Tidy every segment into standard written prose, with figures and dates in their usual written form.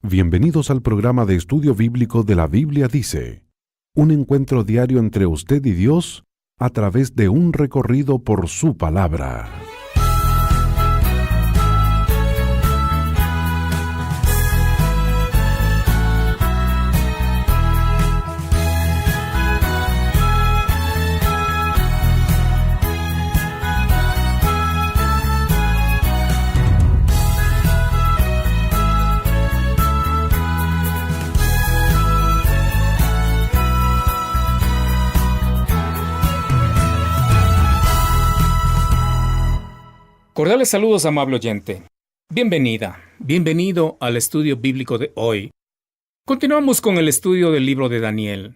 Bienvenidos al programa de estudio bíblico de la Biblia Dice, un encuentro diario entre usted y Dios a través de un recorrido por su palabra. Cordiales saludos, amable oyente. Bienvenido al estudio bíblico de hoy. Continuamos con el estudio del libro de Daniel.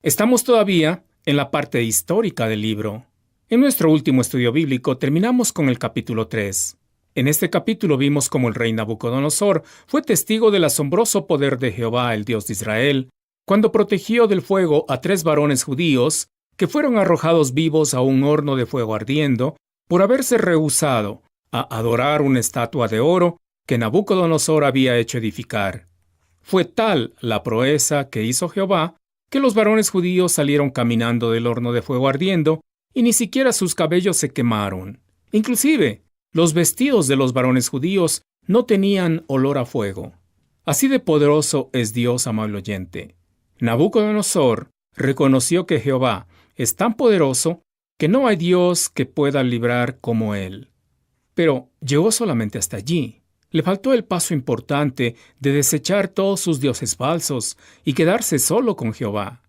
Estamos todavía en la parte histórica del libro. En nuestro último estudio bíblico terminamos con el capítulo 3. En este capítulo vimos cómo el rey Nabucodonosor fue testigo del asombroso poder de Jehová, el Dios de Israel, cuando protegió del fuego a 3 varones judíos que fueron arrojados vivos a un horno de fuego ardiendo, por haberse rehusado a adorar una estatua de oro que Nabucodonosor había hecho edificar. Fue tal la proeza que hizo Jehová que los varones judíos salieron caminando del horno de fuego ardiendo y ni siquiera sus cabellos se quemaron. Inclusive, los vestidos de los varones judíos no tenían olor a fuego. Así de poderoso es Dios, amable oyente. Nabucodonosor reconoció que Jehová es tan poderoso que no hay Dios que pueda librar como Él. Pero llegó solamente hasta allí. Le faltó el paso importante de desechar todos sus dioses falsos y quedarse solo con Jehová.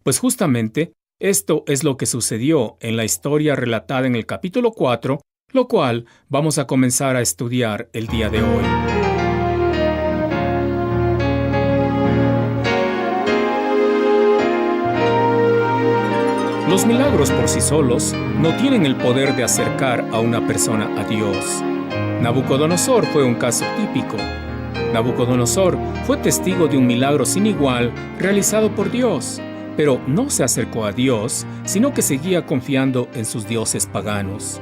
Pues justamente esto es lo que sucedió en la historia relatada en el capítulo 4, lo cual vamos a comenzar a estudiar el día de hoy. Los milagros por sí solos no tienen el poder de acercar a una persona a Dios. Nabucodonosor fue un caso típico. Nabucodonosor fue testigo de un milagro sin igual realizado por Dios, pero no se acercó a Dios, sino que seguía confiando en sus dioses paganos.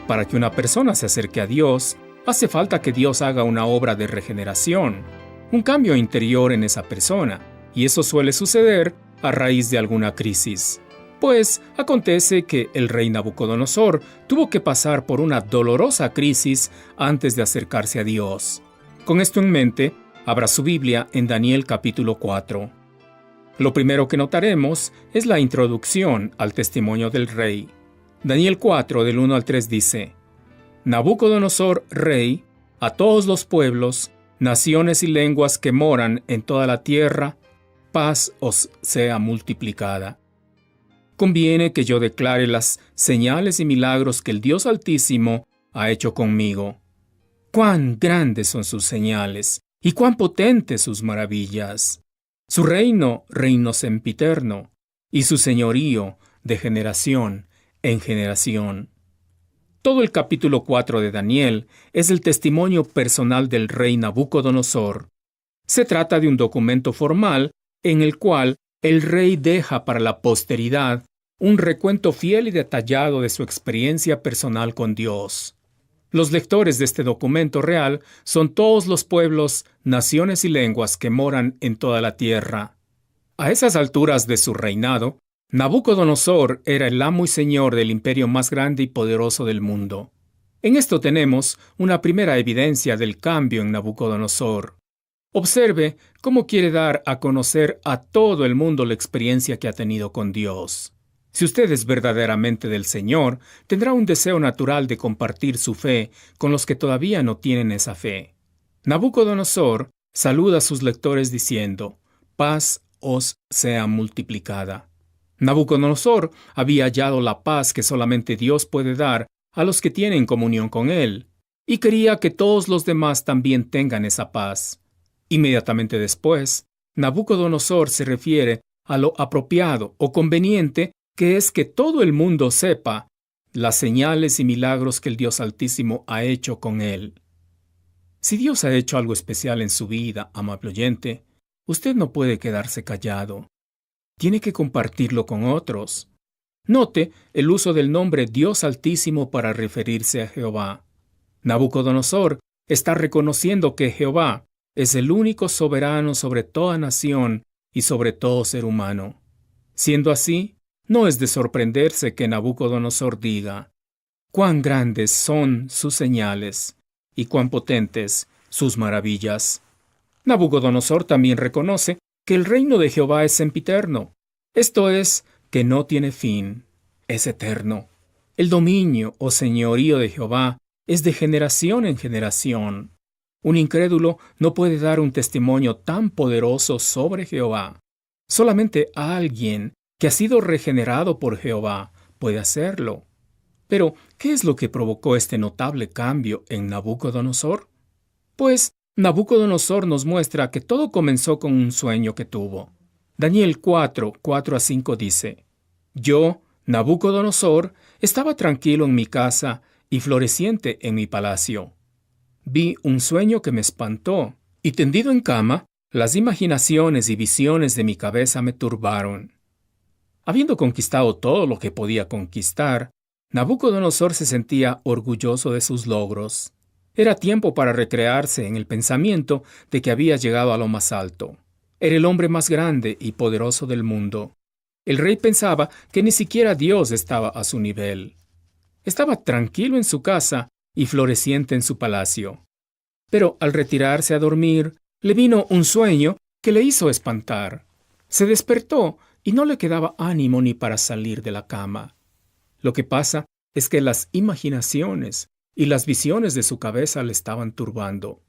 Para que una persona se acerque a Dios, hace falta que Dios haga una obra de regeneración, un cambio interior en esa persona, y eso suele suceder a raíz de alguna crisis. Pues acontece que el rey Nabucodonosor tuvo que pasar por una dolorosa crisis antes de acercarse a Dios. Con esto en mente, abra su Biblia en Daniel capítulo 4. Lo primero que notaremos es la introducción al testimonio del rey. Daniel 4, del 1 al 3 dice: Nabucodonosor, rey, a todos los pueblos, naciones y lenguas que moran en toda la tierra, paz os sea multiplicada. Conviene que yo declare las señales y milagros que el Dios Altísimo ha hecho conmigo. ¡Cuán grandes son sus señales! ¡Y cuán potentes sus maravillas! Su reino sempiterno, y su señorío de generación en generación. Todo el capítulo 4 de Daniel es el testimonio personal del rey Nabucodonosor. Se trata de un documento formal en el cual el rey deja para la posteridad un recuento fiel y detallado de su experiencia personal con Dios. Los lectores de este documento real son todos los pueblos, naciones y lenguas que moran en toda la tierra. A esas alturas de su reinado, Nabucodonosor era el amo y señor del imperio más grande y poderoso del mundo. En esto tenemos una primera evidencia del cambio en Nabucodonosor. Observe cómo quiere dar a conocer a todo el mundo la experiencia que ha tenido con Dios. Si usted es verdaderamente del Señor, tendrá un deseo natural de compartir su fe con los que todavía no tienen esa fe. Nabucodonosor saluda a sus lectores diciendo: paz os sea multiplicada. Nabucodonosor había hallado la paz que solamente Dios puede dar a los que tienen comunión con Él, y quería que todos los demás también tengan esa paz. Inmediatamente después, Nabucodonosor se refiere a lo apropiado o conveniente que es que todo el mundo sepa las señales y milagros que el Dios Altísimo ha hecho con él. Si Dios ha hecho algo especial en su vida, amable oyente, usted no puede quedarse callado. Tiene que compartirlo con otros. Note el uso del nombre Dios Altísimo para referirse a Jehová. Nabucodonosor está reconociendo que Jehová es el único soberano sobre toda nación y sobre todo ser humano. Siendo así, no es de sorprenderse que Nabucodonosor diga: «Cuán grandes son sus señales y cuán potentes sus maravillas». Nabucodonosor también reconoce que el reino de Jehová es sempiterno, esto es, que no tiene fin, es eterno. El dominio o señorío de Jehová es de generación en generación. Un incrédulo no puede dar un testimonio tan poderoso sobre Jehová. Solamente alguien que ha sido regenerado por Jehová puede hacerlo. Pero, ¿qué es lo que provocó este notable cambio en Nabucodonosor? Pues, Nabucodonosor nos muestra que todo comenzó con un sueño que tuvo. Daniel 4:4-5 dice: «Yo, Nabucodonosor, estaba tranquilo en mi casa y floreciente en mi palacio. Vi un sueño que me espantó, y tendido en cama, las imaginaciones y visiones de mi cabeza me turbaron». Habiendo conquistado todo lo que podía conquistar, Nabucodonosor se sentía orgulloso de sus logros. Era tiempo para recrearse en el pensamiento de que había llegado a lo más alto. Era el hombre más grande y poderoso del mundo. El rey pensaba que ni siquiera Dios estaba a su nivel. Estaba tranquilo en su casa y floreciente en su palacio. Pero al retirarse a dormir, le vino un sueño que le hizo espantar. Se despertó y no le quedaba ánimo ni para salir de la cama. Lo que pasa es que las imaginaciones y las visiones de su cabeza le estaban turbando.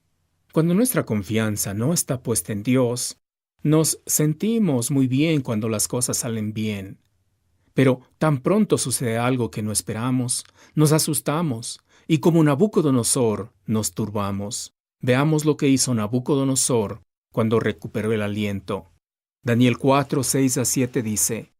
Cuando nuestra confianza no está puesta en Dios, nos sentimos muy bien cuando las cosas salen bien. Pero tan pronto sucede algo que no esperamos, nos asustamos y como Nabucodonosor nos turbamos. Veamos lo que hizo Nabucodonosor cuando recuperó el aliento. Daniel 4:6-7 dice: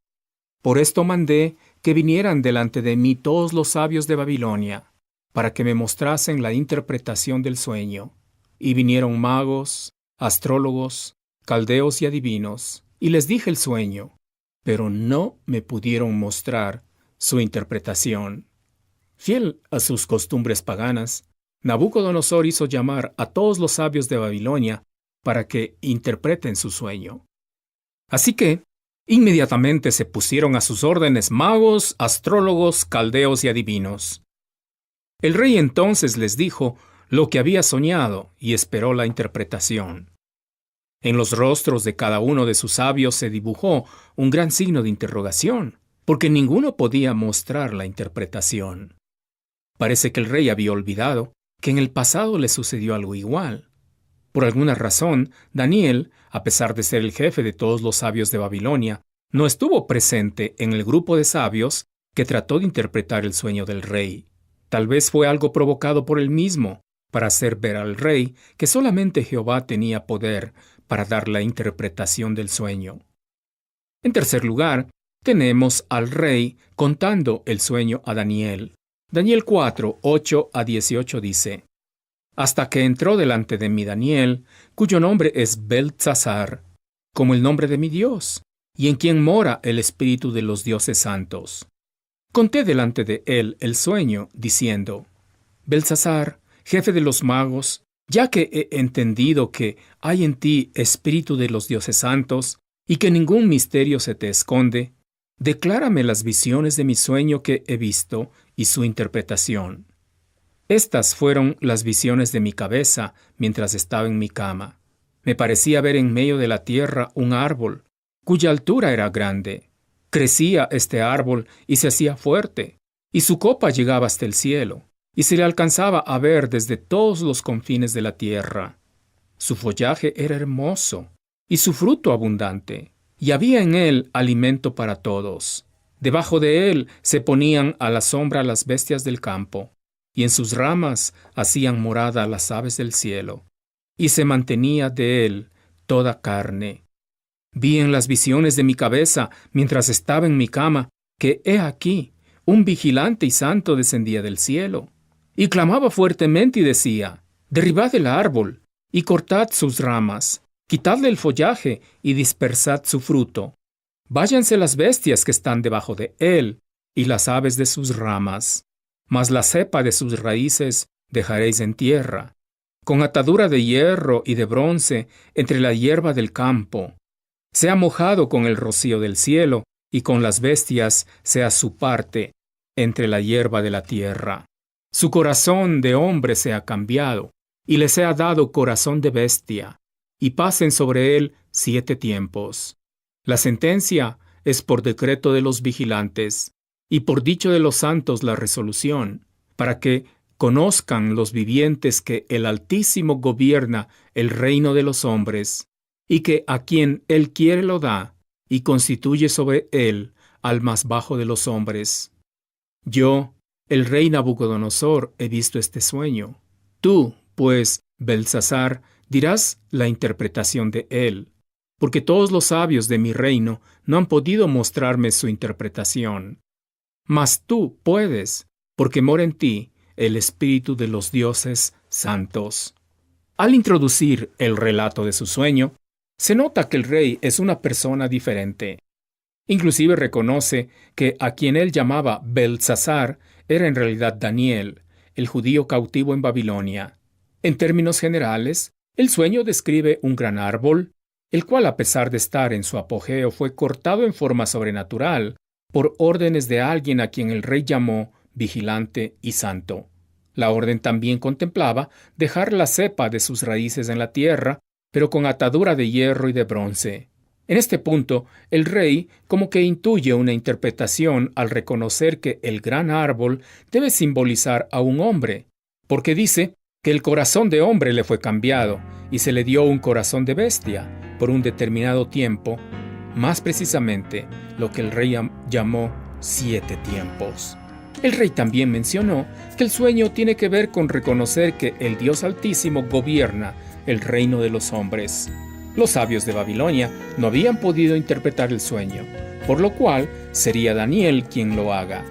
«Por esto mandé que vinieran delante de mí todos los sabios de Babilonia, para que me mostrasen la interpretación del sueño. Y vinieron magos, astrólogos, caldeos y adivinos, y les dije el sueño, pero no me pudieron mostrar su interpretación». Fiel a sus costumbres paganas, Nabucodonosor hizo llamar a todos los sabios de Babilonia para que interpreten su sueño. Así que, inmediatamente se pusieron a sus órdenes magos, astrólogos, caldeos y adivinos. El rey entonces les dijo lo que había soñado y esperó la interpretación. En los rostros de cada uno de sus sabios se dibujó un gran signo de interrogación, porque ninguno podía mostrar la interpretación. Parece que el rey había olvidado que en el pasado le sucedió algo igual. Por alguna razón, Daniel, a pesar de ser el jefe de todos los sabios de Babilonia, no estuvo presente en el grupo de sabios que trató de interpretar el sueño del rey. Tal vez fue algo provocado por él mismo, para hacer ver al rey que solamente Jehová tenía poder para dar la interpretación del sueño. En tercer lugar, tenemos al rey contando el sueño a Daniel. Daniel 4:8-18 dice: «Hasta que entró delante de mí Daniel, cuyo nombre es Beltsasar, como el nombre de mi Dios, y en quien mora el espíritu de los dioses santos. Conté delante de él el sueño, diciendo: Beltsasar, jefe de los magos, ya que he entendido que hay en ti espíritu de los dioses santos, y que ningún misterio se te esconde, declárame las visiones de mi sueño que he visto y su interpretación. Estas fueron las visiones de mi cabeza mientras estaba en mi cama. Me parecía ver en medio de la tierra un árbol, cuya altura era grande. Crecía este árbol y se hacía fuerte, y su copa llegaba hasta el cielo, y se le alcanzaba a ver desde todos los confines de la tierra. Su follaje era hermoso, y su fruto abundante, y había en él alimento para todos. Debajo de él se ponían a la sombra las bestias del campo, y en sus ramas hacían morada las aves del cielo, y se mantenía de él toda carne. Vi en las visiones de mi cabeza, mientras estaba en mi cama, que he aquí, un vigilante y santo descendía del cielo, y clamaba fuertemente y decía: derribad el árbol, y cortad sus ramas, quitadle el follaje, y dispersad su fruto. Váyanse las bestias que están debajo de él, y las aves de sus ramas. Mas la cepa de sus raíces dejaréis en tierra, con atadura de hierro y de bronce entre la hierba del campo. Sea mojado con el rocío del cielo, y con las bestias sea su parte entre la hierba de la tierra. Su corazón de hombre sea cambiado, y le sea dado corazón de bestia, y pasen sobre él 7 tiempos. La sentencia es por decreto de los vigilantes, y por dicho de los santos la resolución, para que conozcan los vivientes que el Altísimo gobierna el reino de los hombres, y que a quien él quiere lo da, y constituye sobre él al más bajo de los hombres. Yo, el rey Nabucodonosor, he visto este sueño. Tú, pues, Belsasar, dirás la interpretación de él, porque todos los sabios de mi reino no han podido mostrarme su interpretación. Mas tú puedes, porque mora en ti el espíritu de los dioses santos. Al introducir el relato de su sueño, se nota que el rey es una persona diferente. Inclusive reconoce que a quien él llamaba Belsasar era en realidad Daniel, el judío cautivo en Babilonia. En términos generales, el sueño describe un gran árbol, el cual a pesar de estar en su apogeo fue cortado en forma sobrenatural por órdenes de alguien a quien el rey llamó vigilante y santo. La orden también contemplaba dejar la cepa de sus raíces en la tierra, pero con atadura de hierro y de bronce. En este punto, el rey como que intuye una interpretación al reconocer que el gran árbol debe simbolizar a un hombre, porque dice que el corazón de hombre le fue cambiado y se le dio un corazón de bestia por un determinado tiempo, más precisamente lo que el rey llamó 7 tiempos. El rey también mencionó que el sueño tiene que ver con reconocer que el Dios Altísimo gobierna el reino de los hombres. Los sabios de Babilonia no habían podido interpretar el sueño, por lo cual sería Daniel quien lo haga.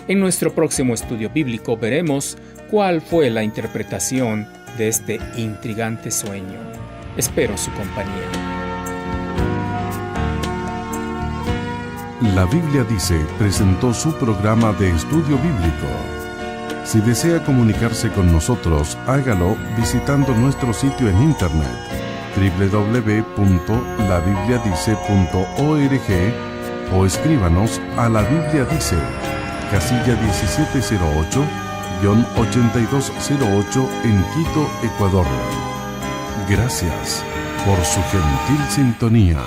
En nuestro próximo estudio bíblico veremos cuál fue la interpretación de este intrigante sueño. Espero su compañía. La Biblia Dice presentó su programa de estudio bíblico. Si desea comunicarse con nosotros, hágalo visitando nuestro sitio en internet www.labibliadice.org o escríbanos a La Biblia Dice, casilla 1708-8208 en Quito, Ecuador. Gracias por su gentil sintonía.